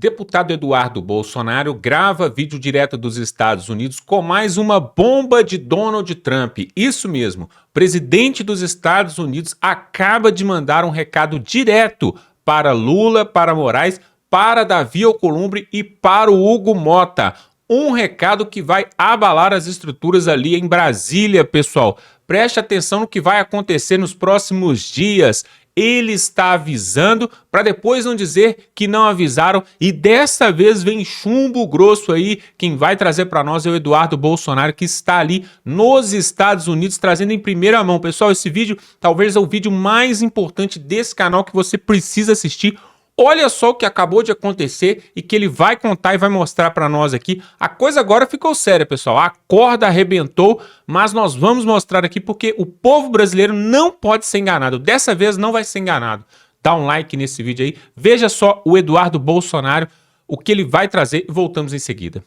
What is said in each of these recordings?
Deputado Eduardo Bolsonaro grava vídeo direto dos Estados Unidos com mais uma bomba de Donald Trump. Isso mesmo, o presidente dos Estados Unidos acaba de mandar um recado direto para Lula, para Moraes, para Davi Alcolumbre e para o Hugo Mota. Um recado que vai abalar as estruturas ali em Brasília, pessoal. Preste atenção no que vai acontecer nos próximos dias. Ele está avisando para depois não dizer que não avisaram, e dessa vez vem chumbo grosso aí. Quem vai trazer para nós é o Eduardo Bolsonaro, que está ali nos Estados Unidos trazendo em primeira mão. Pessoal, esse vídeo talvez é o vídeo mais importante desse canal que você precisa assistir. Olha só o que acabou de acontecer e que ele vai contar e vai mostrar para nós aqui. A coisa agora ficou séria, pessoal. A corda arrebentou, mas nós vamos mostrar aqui porque o povo brasileiro não pode ser enganado. Dessa vez não vai ser enganado. Dá um like nesse vídeo aí. Veja só o Eduardo Bolsonaro, o que ele vai trazer e voltamos em seguida.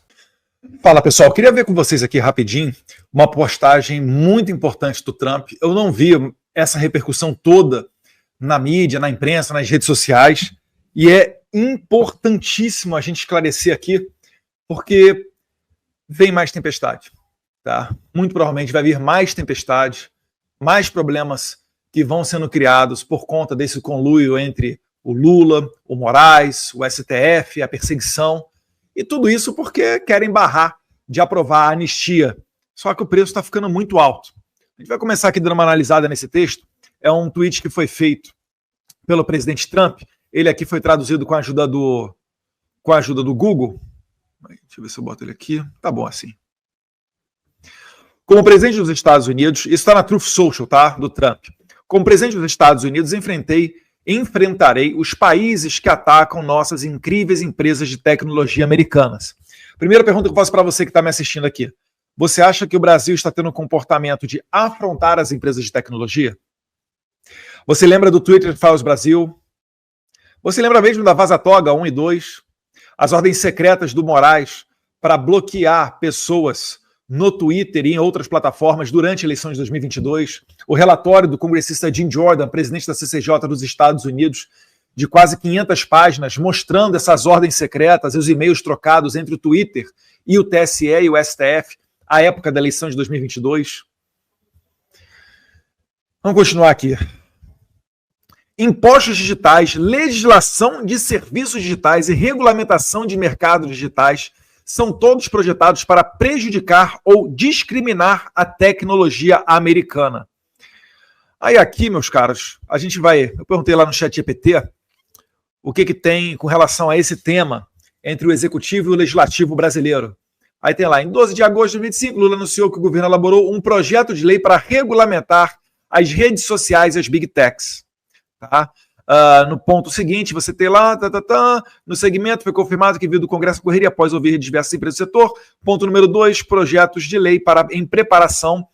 Fala, pessoal. Queria ver com vocês aqui rapidinho uma postagem muito importante do Trump. Eu não vi essa repercussão toda na mídia, na imprensa, nas redes sociais. E é importantíssimo a gente esclarecer aqui, porque vem mais tempestade, tá? Muito provavelmente vai vir mais tempestade, mais problemas que vão sendo criados por conta desse conluio entre o Lula, o Moraes, o STF, a perseguição, e tudo isso porque querem barrar de aprovar a anistia. Só que o preço está ficando muito alto. A gente vai começar aqui dando uma analisada nesse texto. É um tweet que foi feito pelo presidente Trump. Ele aqui foi traduzido com a ajuda do Google. Deixa eu ver se eu boto ele aqui. Tá bom assim. Como presidente dos Estados Unidos, isso está na Truth Social, tá? Do Trump. Como presidente dos Estados Unidos, enfrentarei os países que atacam nossas incríveis empresas de tecnologia americanas. Primeira pergunta que eu faço para você que está me assistindo aqui. Você acha que o Brasil está tendo um comportamento de afrontar as empresas de tecnologia? Você lembra do Twitter Files Brasil? Você lembra mesmo da Vaza Toga 1 e 2? As ordens secretas do Moraes para bloquear pessoas no Twitter e em outras plataformas durante a eleição de 2022? O relatório do congressista Jim Jordan, presidente da CCJ dos Estados Unidos, de quase 500 páginas, mostrando essas ordens secretas e os e-mails trocados entre o Twitter e o TSE e o STF à época da eleição de 2022? Vamos continuar aqui. Impostos digitais, legislação de serviços digitais e regulamentação de mercados digitais são todos projetados para prejudicar ou discriminar a tecnologia americana. Aí aqui, meus caros, eu perguntei lá no ChatGPT o que tem com relação a esse tema entre o executivo e o legislativo brasileiro. Aí tem lá, em 12 de agosto de 2025, Lula anunciou que o governo elaborou um projeto de lei para regulamentar as redes sociais e as big techs. Tá? No ponto seguinte, você tem lá, no segmento foi confirmado que veio do Congresso correria após ouvir diversas empresas do setor. Ponto número 2, projetos de lei em preparação,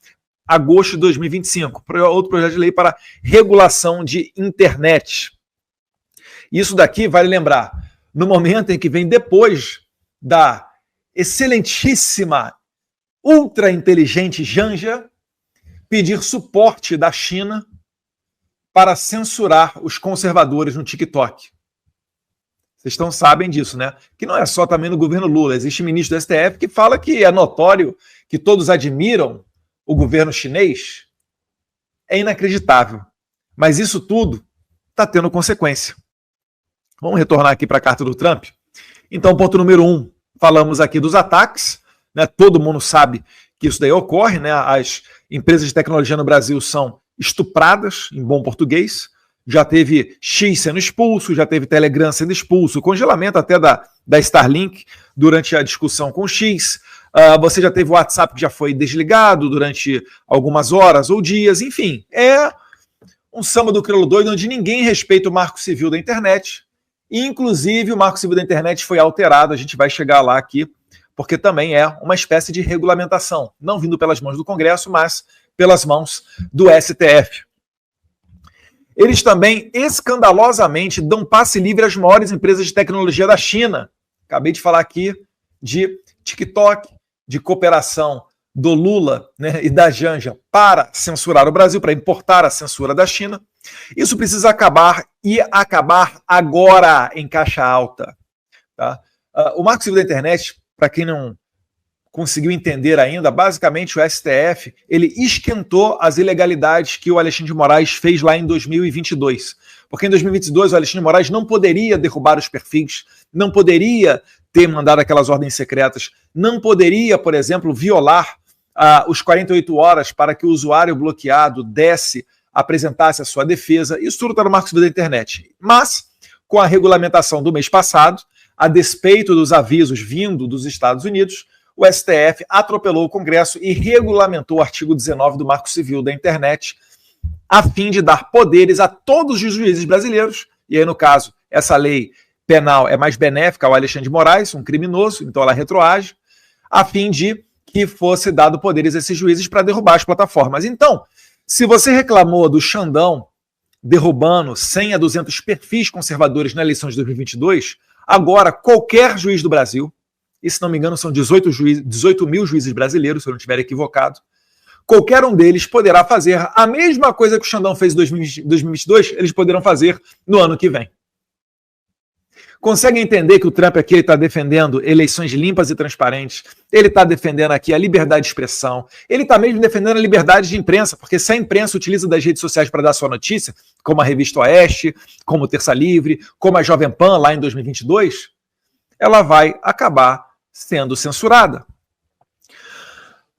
agosto de 2025. Outro projeto de lei para regulação de internet. Isso daqui, vale lembrar, no momento em que vem depois da excelentíssima, ultra inteligente Janja pedir suporte da China para censurar os conservadores no TikTok. Vocês sabem disso, né? Que não é só também no governo Lula. Existe ministro do STF que fala que é notório que todos admiram o governo chinês. É inacreditável. Mas isso tudo está tendo consequência. Vamos retornar aqui para a carta do Trump. Então, ponto número 1, falamos aqui dos ataques. Né? Todo mundo sabe que isso daí ocorre. Né? As empresas de tecnologia no Brasil são estupradas, em bom português. Já teve X sendo expulso, já teve Telegram sendo expulso, congelamento até da Starlink durante a discussão com o X. Você já teve o WhatsApp que já foi desligado durante algumas horas ou dias. Enfim, é um samba do crioulo doido onde ninguém respeita o marco civil da internet. Inclusive, o marco civil da internet foi alterado, a gente vai chegar lá aqui, porque também é uma espécie de regulamentação, não vindo pelas mãos do Congresso, mas pelas mãos do STF. Eles também escandalosamente dão passe livre às maiores empresas de tecnologia da China. Acabei de falar aqui de TikTok, de cooperação do Lula, né, e da Janja para censurar o Brasil, para importar a censura da China. Isso precisa acabar e acabar agora em caixa alta. Tá? O Marco Civil da Internet, para quem não conseguiu entender ainda, basicamente o STF ele esquentou as ilegalidades que o Alexandre de Moraes fez lá em 2022. Porque em 2022 o Alexandre de Moraes não poderia derrubar os perfis, não poderia ter mandado aquelas ordens secretas, não poderia, por exemplo, violar os 48 horas para que o usuário bloqueado apresentasse a sua defesa. Isso tudo está no Marco Civil da Internet. Mas, com a regulamentação do mês passado, a despeito dos avisos vindo dos Estados Unidos, o STF atropelou o Congresso e regulamentou o artigo 19 do Marco Civil da Internet, a fim de dar poderes a todos os juízes brasileiros, e aí, no caso, essa lei penal é mais benéfica ao Alexandre de Moraes, um criminoso, então ela retroage, a fim de que fosse dado poderes a esses juízes para derrubar as plataformas. Então, se você reclamou do Xandão derrubando 100 a 200 perfis conservadores na eleição de 2022, agora qualquer juiz do Brasil, e se não me engano são 18 mil juízes brasileiros, se eu não estiver equivocado, qualquer um deles poderá fazer a mesma coisa que o Xandão fez em 2022, eles poderão fazer no ano que vem. Consegue entender que o Trump aqui está defendendo eleições limpas e transparentes, ele está defendendo aqui a liberdade de expressão, ele está mesmo defendendo a liberdade de imprensa, porque se a imprensa utiliza das redes sociais para dar sua notícia, como a Revista Oeste, como Terça Livre, como a Jovem Pan lá em 2022, ela vai acabar sendo censurada.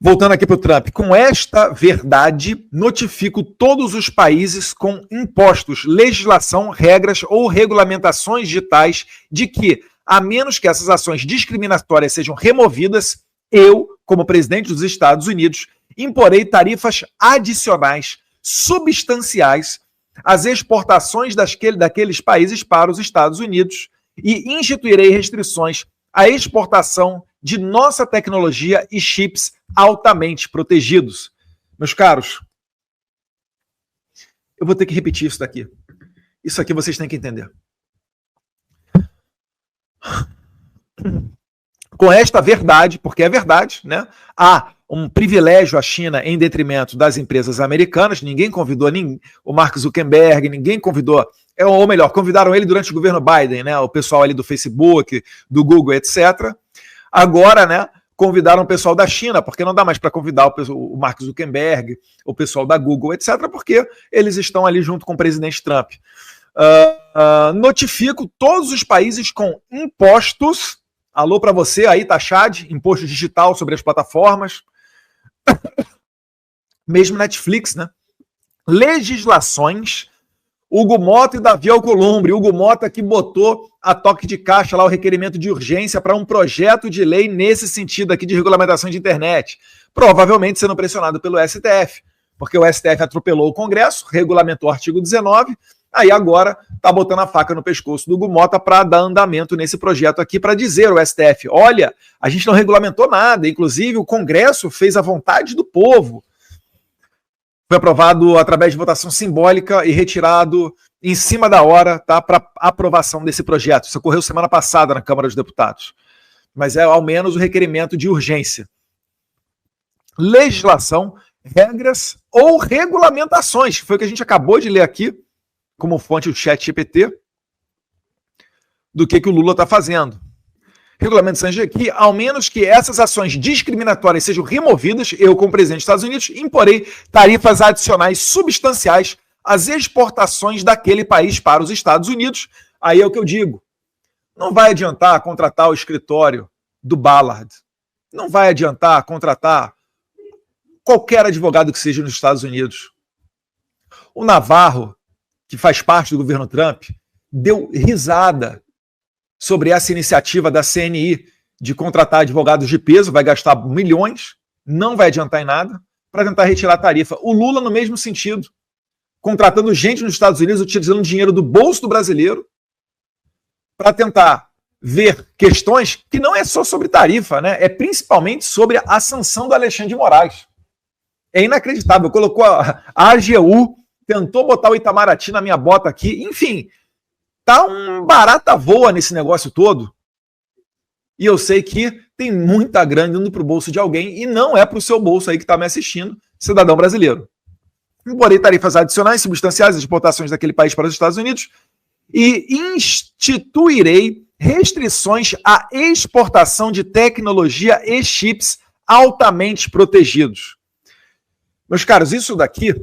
Voltando aqui para o Trump, com esta verdade, notifico todos os países com impostos, legislação, regras ou regulamentações digitais de que, a menos que essas ações discriminatórias sejam removidas, eu, como presidente dos Estados Unidos, imporei tarifas adicionais, substanciais, às exportações daqueles países para os Estados Unidos e instituirei restrições à exportação de nossa tecnologia e chips altamente protegidos. Meus caros, eu vou ter que repetir isso daqui. Isso aqui vocês têm que entender. Com esta verdade, porque é verdade, né? Há um privilégio à China em detrimento das empresas americanas. Ninguém convidou o Mark Zuckerberg, ninguém convidou, ou melhor, convidaram ele durante o governo Biden, né? O pessoal ali do Facebook, do Google, etc. Agora, né? Convidaram o pessoal da China, porque não dá mais para convidar o Mark Zuckerberg, o pessoal da Google, etc., porque eles estão ali junto com o presidente Trump. Notifico todos os países com impostos. Alô para você aí, Taxad, imposto digital sobre as plataformas. Mesmo Netflix, né? Legislações. Hugo Mota e Davi Alcolumbre. Hugo Mota que botou a toque de caixa lá o requerimento de urgência para um projeto de lei nesse sentido aqui de regulamentação de internet. Provavelmente sendo pressionado pelo STF, porque o STF atropelou o Congresso, regulamentou o artigo 19, aí agora está botando a faca no pescoço do Hugo Mota para dar andamento nesse projeto aqui, para dizer ao STF, olha, a gente não regulamentou nada, inclusive o Congresso fez a vontade do povo. Foi aprovado através de votação simbólica e retirado em cima da hora, tá, para aprovação desse projeto. Isso ocorreu semana passada na Câmara dos Deputados. Mas é ao menos o requerimento de urgência. Legislação, regras ou regulamentações, que foi o que a gente acabou de ler aqui, como fonte do ChatGPT, do que o Lula está fazendo. Regulamentações de que, ao menos que essas ações discriminatórias sejam removidas, eu, como presidente dos Estados Unidos, imporei tarifas adicionais substanciais às exportações daquele país para os Estados Unidos. Aí é o que eu digo. Não vai adiantar contratar o escritório do Ballard. Não vai adiantar contratar qualquer advogado que seja nos Estados Unidos. O Navarro, que faz parte do governo Trump, deu risada sobre essa iniciativa da CNI de contratar advogados de peso, vai gastar milhões, não vai adiantar em nada, para tentar retirar a tarifa. O Lula, no mesmo sentido, contratando gente nos Estados Unidos, utilizando dinheiro do bolso do brasileiro, para tentar ver questões que não é só sobre tarifa, né? É principalmente sobre a sanção do Alexandre de Moraes. É inacreditável. Colocou a AGU, tentou botar o Itamaraty na minha bota aqui, enfim, tá um barata voa nesse negócio todo. E eu sei que tem muita grana indo para o bolso de alguém e não é para o seu bolso aí que está me assistindo, cidadão brasileiro. Imporei tarifas adicionais substanciais às exportações daquele país para os Estados Unidos e instituirei restrições à exportação de tecnologia e chips altamente protegidos. Meus caros, isso daqui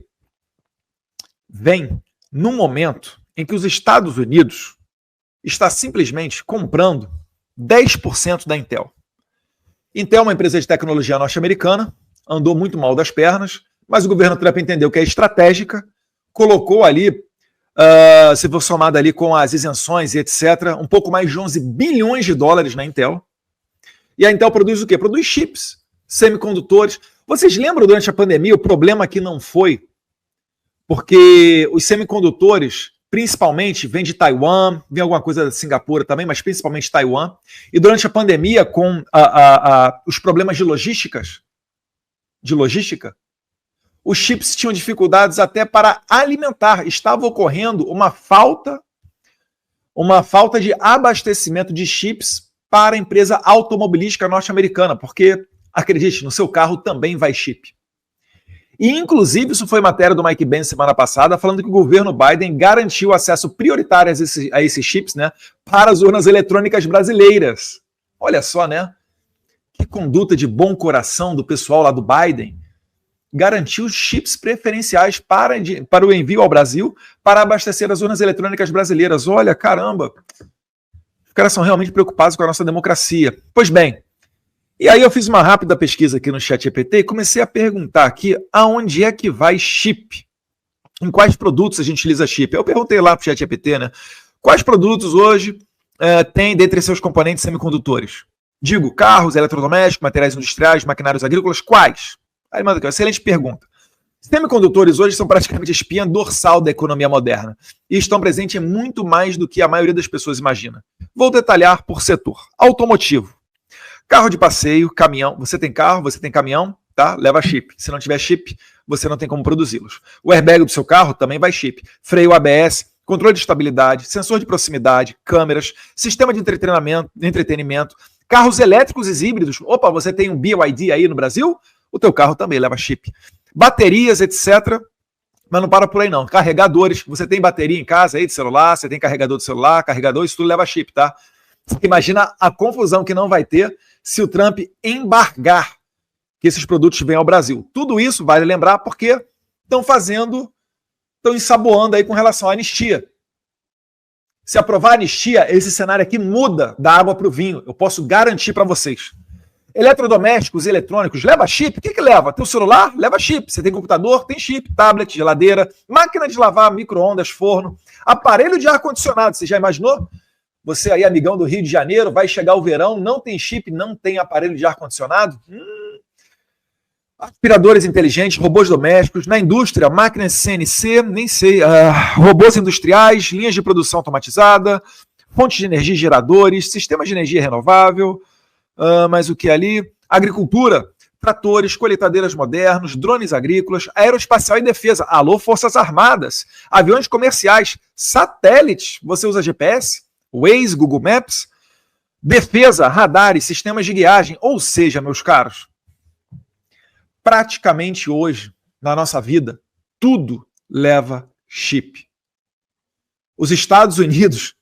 vem num momento em que os Estados Unidos está simplesmente comprando 10% da Intel. Intel é uma empresa de tecnologia norte-americana, andou muito mal das pernas, mas o governo Trump entendeu que é estratégica, colocou ali, se for somado ali com as isenções e etc., um pouco mais de 11 bilhões de dólares na Intel. E a Intel produz o quê? Produz chips, semicondutores. Vocês lembram durante a pandemia o problema que não foi? Porque os semicondutores, principalmente, vêm de Taiwan, vem alguma coisa da Singapura também, mas principalmente Taiwan. E durante a pandemia, com os problemas de logística, os chips tinham dificuldades até para alimentar. Estava ocorrendo uma falta de abastecimento de chips para a empresa automobilística norte-americana, porque, acredite, no seu carro também vai chip. E, inclusive, isso foi matéria do Mike Benz semana passada, falando que o governo Biden garantiu acesso prioritário a esses chips, né, para as urnas eletrônicas brasileiras. Olha só, né? Que conduta de bom coração do pessoal lá do Biden. Garantiu chips preferenciais para o envio ao Brasil para abastecer as urnas eletrônicas brasileiras. Olha, caramba! Os caras são realmente preocupados com a nossa democracia. Pois bem, e aí eu fiz uma rápida pesquisa aqui no ChatGPT e comecei a perguntar aqui aonde é que vai chip. Em quais produtos a gente utiliza chip? Eu perguntei lá para o ChatGPT, né? Quais produtos hoje tem dentre seus componentes semicondutores? Digo, carros, eletrodomésticos, materiais industriais, maquinários agrícolas, quais? Aí manda aqui, uma excelente pergunta. Semicondutores hoje são praticamente a espinha dorsal da economia moderna e estão presentes em muito mais do que a maioria das pessoas imagina. Vou detalhar por setor. Automotivo. Carro de passeio, caminhão. Você tem carro, você tem caminhão, tá? Leva chip. Se não tiver chip, você não tem como produzi-los. O airbag do seu carro também vai chip. Freio ABS, controle de estabilidade, sensor de proximidade, câmeras, sistema de entretenimento, carros elétricos e híbridos. Opa, você tem um BYD aí no Brasil? O teu carro também leva chip. Baterias, etc. Mas não para por aí não. Carregadores. Você tem bateria em casa aí de celular, você tem carregador de celular, carregador, isso tudo leva chip, tá? Imagina a confusão que não vai ter se o Trump embargar que esses produtos venham ao Brasil. Tudo isso, vale lembrar, porque estão ensaboando aí com relação à anistia. Se aprovar a anistia, esse cenário aqui muda da água para o vinho. Eu posso garantir para vocês. Eletrodomésticos e eletrônicos, leva chip? O que leva? Teu celular? Leva chip. Você tem computador? Tem chip. Tablet, geladeira, máquina de lavar, micro-ondas, forno, aparelho de ar-condicionado. Você já imaginou? Você aí, amigão do Rio de Janeiro, vai chegar o verão, não tem chip, não tem aparelho de ar-condicionado? Aspiradores inteligentes, robôs domésticos, na indústria, máquinas CNC, nem sei, robôs industriais, linhas de produção automatizada, fontes de energia, geradores, sistemas de energia renovável, mas o que ali? Agricultura, tratores, colheitadeiras modernos, drones agrícolas, aeroespacial e defesa, alô, Forças Armadas, aviões comerciais, satélites, você usa GPS? Waze, Google Maps, defesa, radares, sistemas de guiagem, ou seja, meus caros, praticamente hoje, na nossa vida, tudo leva chip. Os Estados Unidos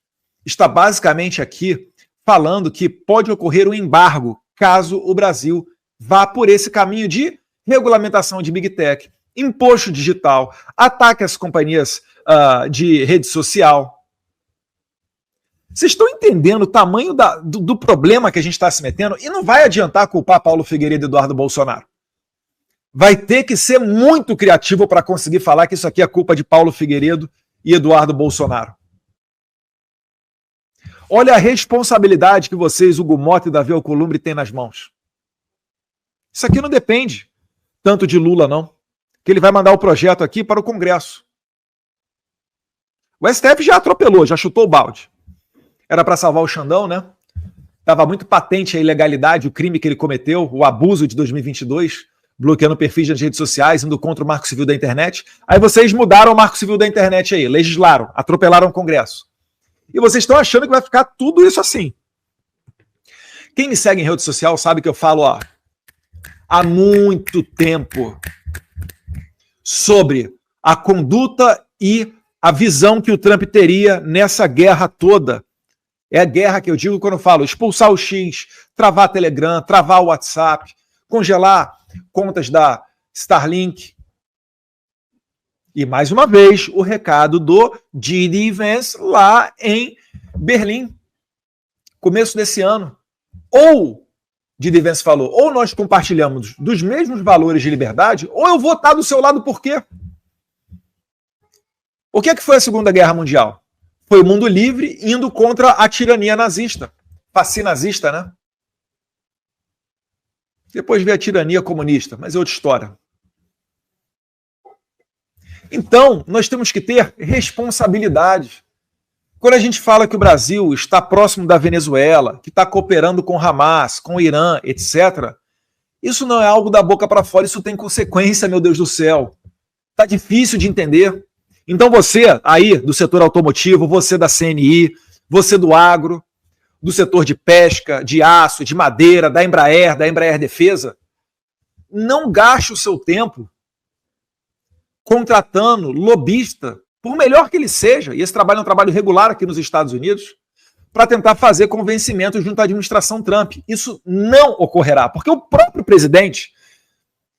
está basicamente aqui falando que pode ocorrer um embargo caso o Brasil vá por esse caminho de regulamentação de Big Tech, imposto digital, ataque às companhias de rede social. Vocês estão entendendo o tamanho do problema que a gente está se metendo? E não vai adiantar culpar Paulo Figueiredo e Eduardo Bolsonaro. Vai ter que ser muito criativo para conseguir falar que isso aqui é culpa de Paulo Figueiredo e Eduardo Bolsonaro. Olha a responsabilidade que vocês, Hugo Mota e Davi Alcolumbre, têm nas mãos. Isso aqui não depende tanto de Lula, não. Que ele vai mandar o projeto aqui para o Congresso. O STF já atropelou, já chutou o balde. Era para salvar o Xandão, né? Estava muito patente a ilegalidade, o crime que ele cometeu, o abuso de 2022, bloqueando perfis nas redes sociais, indo contra o Marco Civil da Internet. Aí vocês mudaram o Marco Civil da Internet aí, legislaram, atropelaram o Congresso. E vocês estão achando que vai ficar tudo isso assim. Quem me segue em rede social sabe que eu falo há muito tempo sobre a conduta e a visão que o Trump teria nessa guerra toda É a guerra que eu digo quando eu falo expulsar o X, travar Telegram, travar o WhatsApp, congelar contas da Starlink. E, mais uma vez, o recado do J.D. Vance lá em Berlim, começo desse ano. Ou, J.D. Vance falou, ou nós compartilhamos dos mesmos valores de liberdade, ou eu vou estar do seu lado por quê? O que é que foi a Segunda Guerra Mundial? Foi o mundo livre indo contra a tirania nazista. Fascinazista, né? Depois veio a tirania comunista, mas é outra história. Então, nós temos que ter responsabilidade. Quando a gente fala que o Brasil está próximo da Venezuela, que está cooperando com Hamas, com o Irã, etc., isso não é algo da boca para fora, isso tem consequência, meu Deus do céu. Está difícil de entender. Então você aí do setor automotivo, você da CNI, você do agro, do setor de pesca, de aço, de madeira, da Embraer Defesa, não gaste o seu tempo contratando lobista, por melhor que ele seja, e esse trabalho é um trabalho regular aqui nos Estados Unidos, para tentar fazer convencimento junto à administração Trump. Isso não ocorrerá, porque o próprio presidente,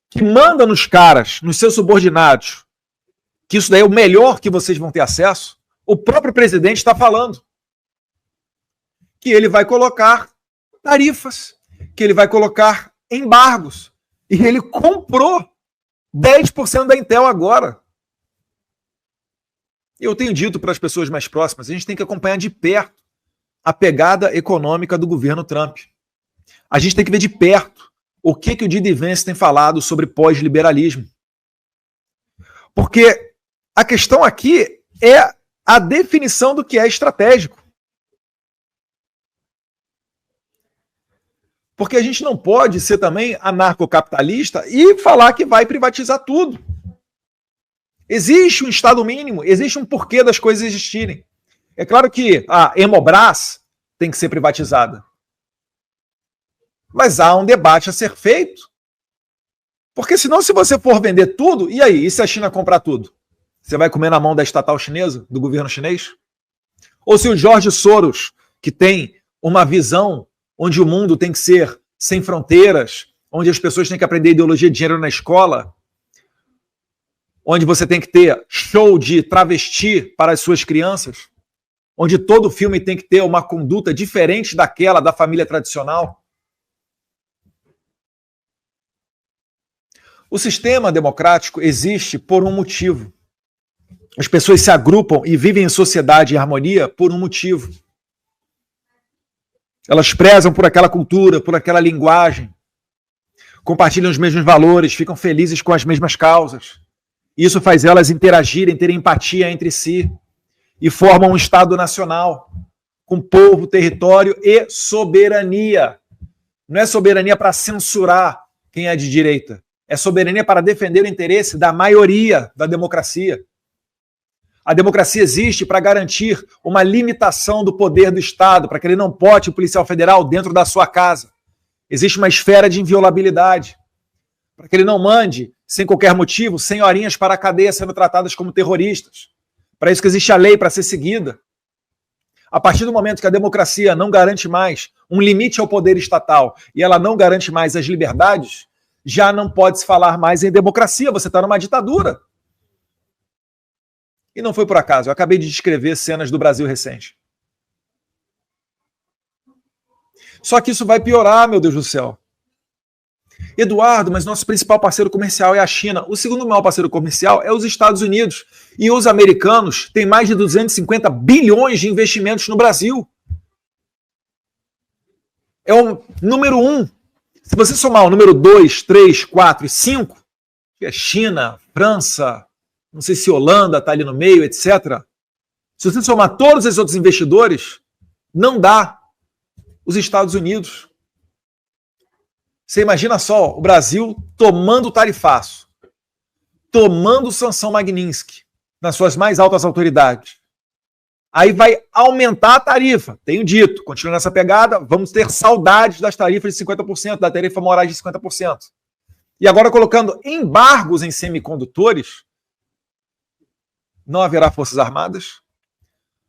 que manda nos caras, nos seus subordinados, que isso daí é o melhor que vocês vão ter acesso, o próprio presidente está falando que ele vai colocar tarifas, que ele vai colocar embargos. E ele comprou 10% da Intel agora. Eu tenho dito para as pessoas mais próximas, a gente tem que acompanhar de perto a pegada econômica do governo Trump. A gente tem que ver de perto o que o J.D. Vance tem falado sobre pós-liberalismo. Porque a questão aqui é a definição do que é estratégico. Porque a gente não pode ser também anarcocapitalista e falar que vai privatizar tudo. Existe um Estado mínimo, existe um porquê das coisas existirem. É claro que a Hemobras tem que ser privatizada. Mas há um debate a ser feito. Porque senão, se você for vender tudo, e aí? E se a China comprar tudo? Você vai comer na mão da estatal chinesa, do governo chinês? Ou se o George Soros, que tem uma visão onde o mundo tem que ser sem fronteiras, onde as pessoas têm que aprender ideologia de gênero na escola, onde você tem que ter show de travesti para as suas crianças, onde todo filme tem que ter uma conduta diferente daquela da família tradicional. O sistema democrático existe por um motivo. As pessoas se agrupam e vivem em sociedade em harmonia por um motivo. Elas prezam por aquela cultura, por aquela linguagem, compartilham os mesmos valores, ficam felizes com as mesmas causas. Isso faz elas interagirem, terem empatia entre si e formam um Estado nacional com povo, território e soberania. Não é soberania para censurar quem é de direita, é soberania para defender o interesse da maioria da democracia. A democracia existe para garantir uma limitação do poder do Estado, para que ele não pote o policial federal dentro da sua casa. Existe uma esfera de inviolabilidade, para que ele não mande, sem qualquer motivo, senhorinhas para a cadeia sendo tratadas como terroristas. Para isso que existe a lei para ser seguida. A partir do momento que a democracia não garante mais um limite ao poder estatal e ela não garante mais as liberdades, já não pode se falar mais em democracia, você está numa ditadura. E não foi por acaso, eu acabei de descrever cenas do Brasil recente. Só que isso vai piorar, meu Deus do céu. Eduardo, mas nosso principal parceiro comercial é a China. O segundo maior parceiro comercial é os Estados Unidos. E os americanos têm mais de 250 bilhões de investimentos no Brasil. É o número 1. Se você somar o número 2, 3, 4 e 5, que é China, França, não sei se Holanda está ali no meio, etc. Se você somar todos esses outros investidores, não dá os Estados Unidos. Você imagina só o Brasil tomando tarifaço, tomando sanção Magnitsky nas suas mais altas autoridades. Aí vai aumentar a tarifa. Tenho dito, continuando nessa pegada, vamos ter saudades das tarifas de 50%, da tarifa morais de 50%. E agora colocando embargos em semicondutores, não haverá forças armadas,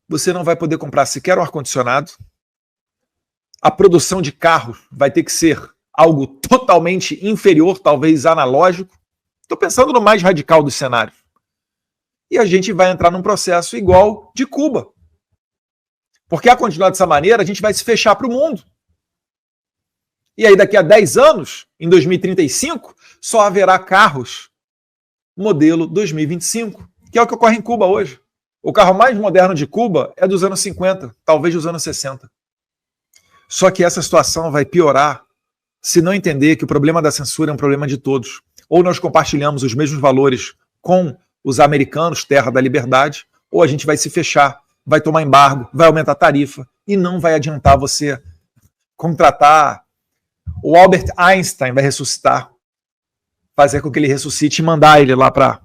você não vai poder comprar sequer um ar-condicionado, a produção de carros vai ter que ser algo totalmente inferior, talvez analógico. Estou pensando no mais radical dos cenários. E a gente vai entrar num processo igual de Cuba. Porque a continuar dessa maneira, a gente vai se fechar para o mundo. E aí daqui a 10 anos, em 2035, só haverá carros modelo 2025, que é o que ocorre em Cuba hoje. O carro mais moderno de Cuba é dos anos 50, talvez dos anos 60. Só que essa situação vai piorar se não entender que o problema da censura é um problema de todos. Ou nós compartilhamos os mesmos valores com os americanos, terra da liberdade, ou a gente vai se fechar, vai tomar embargo, vai aumentar a tarifa, e não vai adiantar você contratar. O Albert Einstein vai ressuscitar, fazer com que ele ressuscite e mandar ele lá para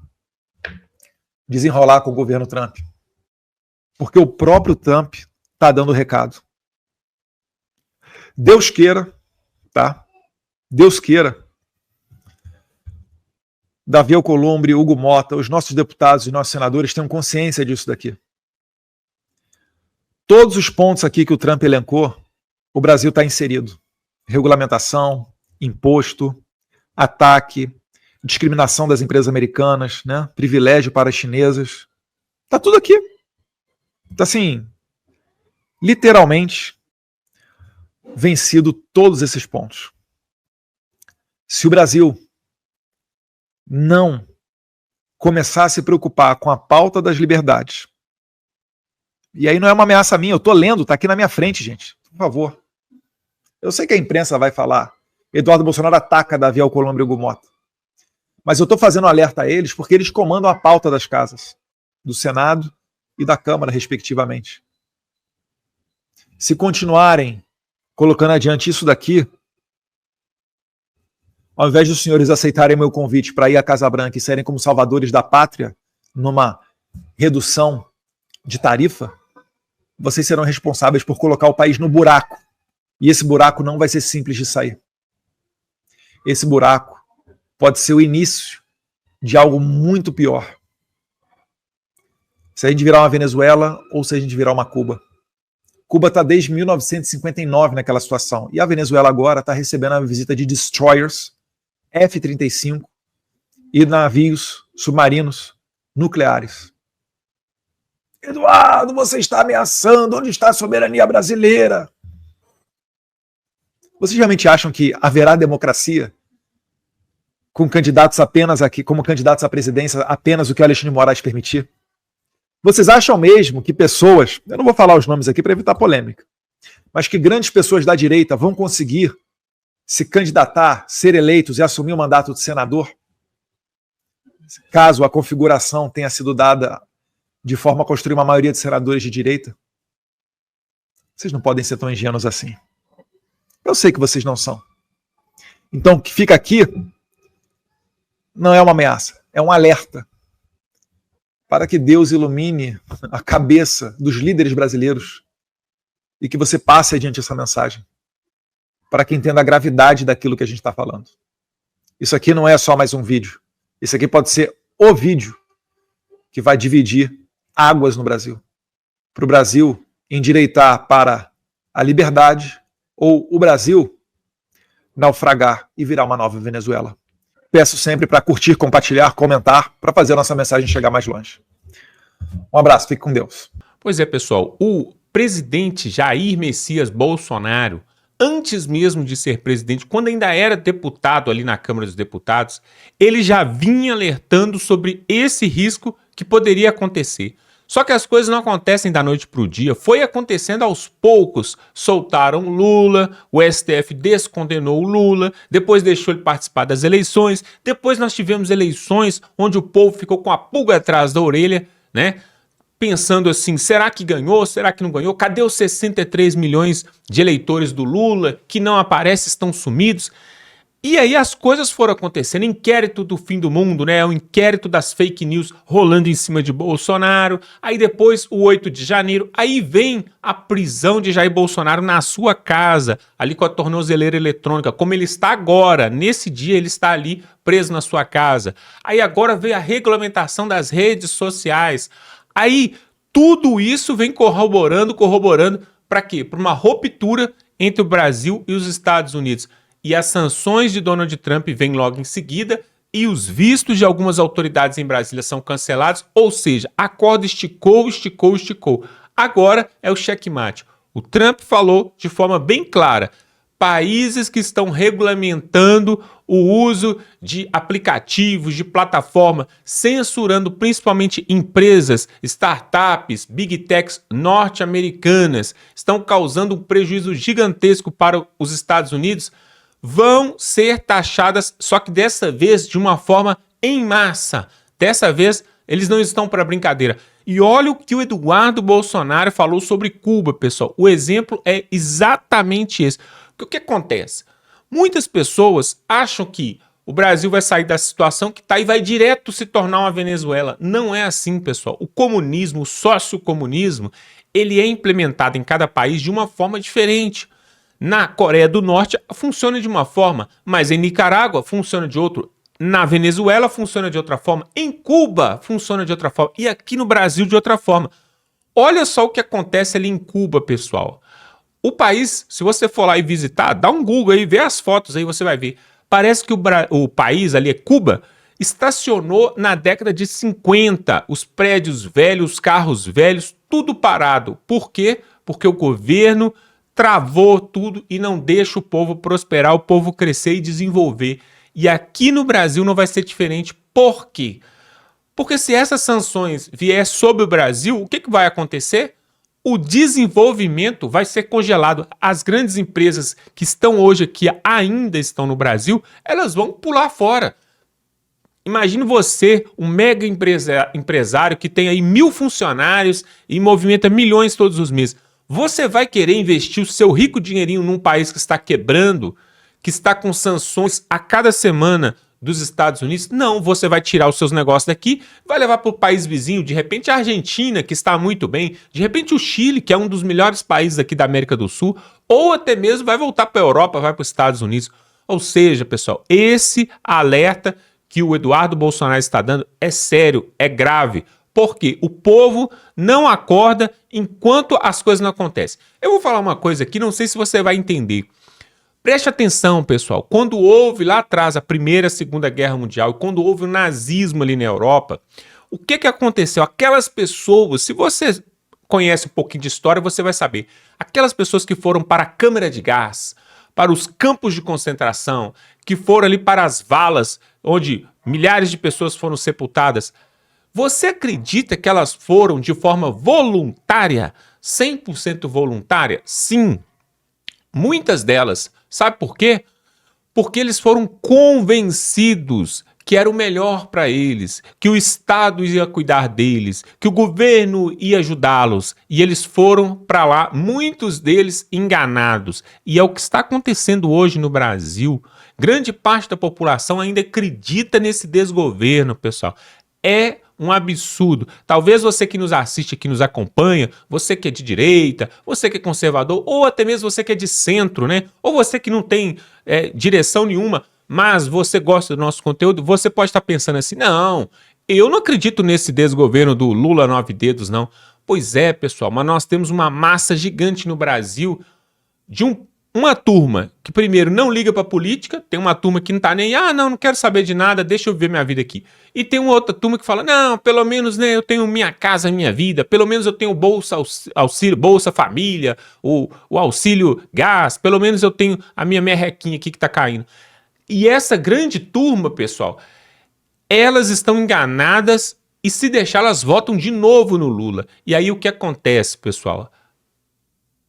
desenrolar com o governo Trump. Porque o próprio Trump está dando recado. Deus queira, tá? Deus queira. Davi Alcolumbre, Hugo Mota, os nossos deputados e nossos senadores tenham consciência disso daqui. Todos os pontos aqui que o Trump elencou, o Brasil está inserido. Regulamentação, imposto, ataque, discriminação das empresas americanas, né? Privilégio para as chinesas. Está tudo aqui. Está assim, literalmente vencido todos esses pontos. Se o Brasil não começar a se preocupar com a pauta das liberdades, e aí não é uma ameaça minha, eu estou lendo, está aqui na minha frente, gente, por favor. Eu sei que a imprensa vai falar, Eduardo Bolsonaro ataca Davi Alcolumbre e Hugo Mota, mas eu estou fazendo um alerta a eles porque eles comandam a pauta das casas, do Senado e da Câmara, respectivamente. Se continuarem colocando adiante isso daqui, ao invés dos senhores aceitarem meu convite para ir à Casa Branca e serem como salvadores da pátria numa redução de tarifa, vocês serão responsáveis por colocar o país no buraco. E esse buraco não vai ser simples de sair. Esse buraco pode ser o início de algo muito pior. Se a gente virar uma Venezuela ou se a gente virar uma Cuba. Cuba está desde 1959 naquela situação. E a Venezuela agora está recebendo a visita de destroyers F-35 e navios submarinos nucleares. Eduardo, você está ameaçando. Onde está a soberania brasileira? Vocês realmente acham que haverá democracia com candidatos apenas aqui, como candidatos à presidência, apenas o que o Alexandre de Moraes permitir? Vocês acham mesmo que pessoas, eu não vou falar os nomes aqui para evitar polêmica, mas que grandes pessoas da direita vão conseguir se candidatar, ser eleitos e assumir o mandato de senador, caso a configuração tenha sido dada de forma a construir uma maioria de senadores de direita? Vocês não podem ser tão ingênuos assim. Eu sei que vocês não são. Então, o que fica aqui não é uma ameaça, é um alerta para que Deus ilumine a cabeça dos líderes brasileiros e que você passe adiante essa mensagem, para que entenda a gravidade daquilo que a gente está falando. Isso aqui não é só mais um vídeo. Isso aqui pode ser o vídeo que vai dividir águas no Brasil. Para o Brasil endireitar para a liberdade ou o Brasil naufragar e virar uma nova Venezuela. Peço sempre para curtir, compartilhar, comentar, para fazer a nossa mensagem chegar mais longe. Um abraço, fique com Deus. Pois é, pessoal, o presidente Jair Messias Bolsonaro, antes mesmo de ser presidente, quando ainda era deputado ali na Câmara dos Deputados, ele já vinha alertando sobre esse risco que poderia acontecer. Só que as coisas não acontecem da noite para o dia, foi acontecendo aos poucos. Soltaram Lula, o STF descondenou o Lula, depois deixou ele participar das eleições, depois nós tivemos eleições onde o povo ficou com a pulga atrás da orelha, né? Pensando assim, será que ganhou, será que não ganhou? Cadê os 63 milhões de eleitores do Lula que não aparecem, estão sumidos? E aí as coisas foram acontecendo, inquérito do fim do mundo, né? O inquérito das fake news rolando em cima de Bolsonaro, aí depois o 8 de janeiro, aí vem a prisão de Jair Bolsonaro na sua casa, ali com a tornozeleira eletrônica, como ele está agora, nesse dia ele está ali preso na sua casa. Aí agora veio a regulamentação das redes sociais, aí tudo isso vem corroborando, para quê? Para uma ruptura entre o Brasil e os Estados Unidos. E as sanções de Donald Trump vêm logo em seguida e os vistos de algumas autoridades em Brasília são cancelados, ou seja, a corda esticou, esticou, esticou. Agora é o checkmate. O Trump falou de forma bem clara: países que estão regulamentando o uso de aplicativos, de plataforma, censurando principalmente empresas, startups, big techs norte-americanas, estão causando um prejuízo gigantesco para os Estados Unidos, vão ser taxadas, só que dessa vez de uma forma em massa. Dessa vez, eles não estão para brincadeira. E olha o que o Eduardo Bolsonaro falou sobre Cuba, pessoal. O exemplo é exatamente esse. O que acontece? Muitas pessoas acham que o Brasil vai sair da situação que está e vai direto se tornar uma Venezuela. Não é assim, pessoal. O comunismo, o sociocomunismo, ele é implementado em cada país de uma forma diferente. Na Coreia do Norte funciona de uma forma, mas em Nicarágua funciona de outra. Na Venezuela funciona de outra forma. Em Cuba funciona de outra forma. E aqui no Brasil de outra forma. Olha só o que acontece ali em Cuba, pessoal. O país, se você for lá e visitar, dá um Google aí, vê as fotos aí, você vai ver. Parece que o país ali, Cuba, estacionou na década de 50. Os prédios velhos, os carros velhos, tudo parado. Por quê? Porque o governo travou tudo e não deixa o povo prosperar, o povo crescer e desenvolver. E aqui no Brasil não vai ser diferente. Por quê? Porque se essas sanções vier sobre o Brasil, o que vai acontecer? O desenvolvimento vai ser congelado. As grandes empresas que estão hoje aqui, ainda estão no Brasil, elas vão pular fora. Imagine você, um mega empresário que tem aí 1.000 funcionários e movimenta milhões todos os meses. Você vai querer investir o seu rico dinheirinho num país que está quebrando, que está com sanções a cada semana dos Estados Unidos? Não, você vai tirar os seus negócios daqui, vai levar para o país vizinho, de repente a Argentina, que está muito bem, de repente o Chile, que é um dos melhores países aqui da América do Sul, ou até mesmo vai voltar para a Europa, vai para os Estados Unidos. Ou seja, pessoal, esse alerta que o Eduardo Bolsonaro está dando é sério, é grave, porque o povo não acorda enquanto as coisas não acontecem. Eu vou falar uma coisa aqui, não sei se você vai entender. Preste atenção, pessoal, quando houve lá atrás a Primeira e a Segunda Guerra Mundial e quando houve o nazismo ali na Europa, o que aconteceu? Aquelas pessoas, se você conhece um pouquinho de história, você vai saber. Aquelas pessoas que foram para a câmara de gás, para os campos de concentração, que foram ali para as valas, onde milhares de pessoas foram sepultadas, você acredita que elas foram de forma voluntária, 100% voluntária? Sim, muitas delas. Sabe por quê? Porque eles foram convencidos que era o melhor para eles, que o Estado ia cuidar deles, que o governo ia ajudá-los. E eles foram para lá, muitos deles enganados. E é o que está acontecendo hoje no Brasil. Grande parte da população ainda acredita nesse desgoverno, pessoal. É um absurdo. Talvez você que nos assiste, que nos acompanha, você que é de direita, você que é conservador, ou até mesmo você que é de centro, né? Ou você que não tem direção nenhuma, mas você gosta do nosso conteúdo, você pode estar pensando assim, não, eu não acredito nesse desgoverno do Lula 9 dedos, não. Pois é, pessoal, mas nós temos uma massa gigante no Brasil de uma turma que primeiro não liga para política, tem uma turma que não tá nem, não quero saber de nada, deixa eu viver minha vida aqui. E tem uma outra turma que fala, não, pelo menos né, eu tenho minha casa, minha vida, pelo menos eu tenho Bolsa Auxílio, Bolsa Família, o auxílio gás, pelo menos eu tenho a minha merrequinha aqui que tá caindo. E essa grande turma, pessoal, elas estão enganadas e se deixar elas votam de novo no Lula. E aí o que acontece, pessoal?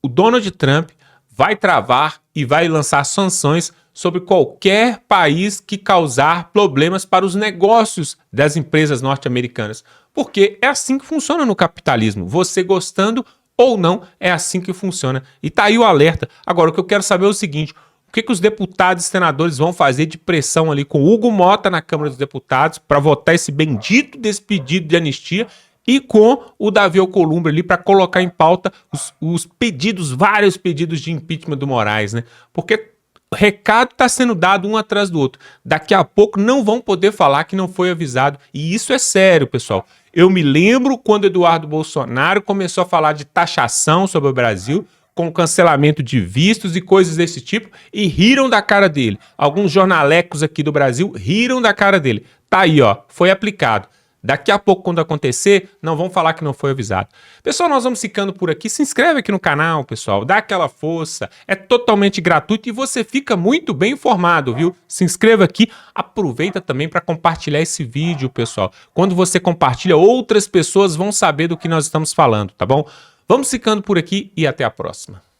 O Donald Trump vai travar e vai lançar sanções sobre qualquer país que causar problemas para os negócios das empresas norte-americanas. Porque é assim que funciona no capitalismo. Você gostando ou não, é assim que funciona. E tá aí o alerta. Agora, o que eu quero saber é o seguinte, o que os deputados e senadores vão fazer de pressão ali com o Hugo Mota na Câmara dos Deputados para votar esse bendito desse pedido de anistia e com o Davi Alcolumbre ali para colocar em pauta os pedidos, vários pedidos de impeachment do Moraes, né? Porque o recado está sendo dado um atrás do outro. Daqui a pouco não vão poder falar que não foi avisado. E isso é sério, pessoal. Eu me lembro quando Eduardo Bolsonaro começou a falar de taxação sobre o Brasil, com cancelamento de vistos e coisas desse tipo e riram da cara dele. Alguns jornalecos aqui do Brasil riram da cara dele. Tá aí, ó, foi aplicado. Daqui a pouco, quando acontecer, não vão falar que não foi avisado. Pessoal, nós vamos ficando por aqui. Se inscreve aqui no canal, pessoal. Dá aquela força. É totalmente gratuito e você fica muito bem informado, viu? Se inscreva aqui. Aproveita também para compartilhar esse vídeo, pessoal. Quando você compartilha, outras pessoas vão saber do que nós estamos falando, tá bom? Vamos ficando por aqui e até a próxima.